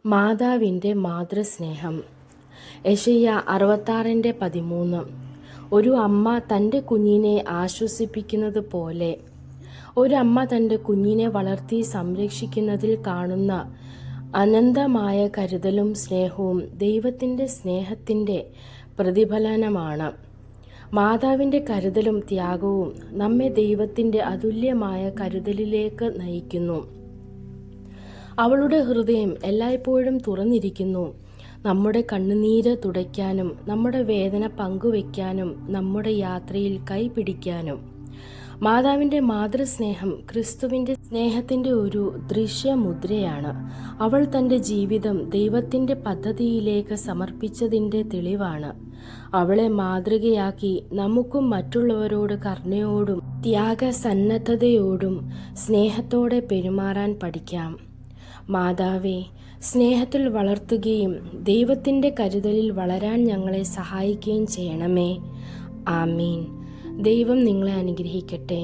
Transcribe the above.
മാതാവിൻ്റെ മാതൃസ്നേഹം. യെശയ്യാ 66:13. ഒരു അമ്മ തൻ്റെ കുഞ്ഞിനെ ആശ്വസിപ്പിക്കുന്നത് പോലെ ഒരമ്മ തൻ്റെ കുഞ്ഞിനെ വളർത്തി സംരക്ഷിക്കുന്നതിൽ കാണുന്ന അനന്തമായ കരുതലും സ്നേഹവും ദൈവത്തിൻ്റെ സ്നേഹത്തിൻ്റെ പ്രതിഫലനമാണ്. മാതാവിൻ്റെ കരുതലും ത്യാഗവും നമ്മെ ദൈവത്തിൻ്റെ അതുല്യമായ കരുതലിലേക്ക് നയിക്കുന്നു. അവളുടെ ഹൃദയം എല്ലായ്പ്പോഴും തുറന്നിരിക്കുന്നു, നമ്മുടെ കണ്ണുനീര് തുടയ്ക്കാനും നമ്മുടെ വേദന പങ്കുവയ്ക്കാനും നമ്മുടെ യാത്രയിൽ കൈപിടിക്കാനും. മാതാവിൻ്റെ മാതൃസ്നേഹം ക്രിസ്തുവിൻ്റെ സ്നേഹത്തിൻ്റെ ഒരു ദൃശ്യമുദ്രയാണ്. അവൾ തൻ്റെ ജീവിതം ദൈവത്തിൻ്റെ പദ്ധതിയിലേക്ക് സമർപ്പിച്ചതിൻ്റെ തെളിവാണ്. അവളെ മാതൃകയാക്കി നമുക്കും മറ്റുള്ളവരോട് കരുണയോടും ത്യാഗസന്നദ്ധതയോടും സ്നേഹത്തോടെ പെരുമാറാൻ പഠിക്കാം. മാതാവേ, സ്നേഹത്തിൽ വളർത്തുകയും ദൈവത്തിൻ്റെ കരുതലിൽ വളരാൻ ഞങ്ങളെ സഹായിക്കുകയും ചെയ്യണമേ. ആമീൻ. ദൈവം നിങ്ങളെ അനുഗ്രഹിക്കട്ടെ.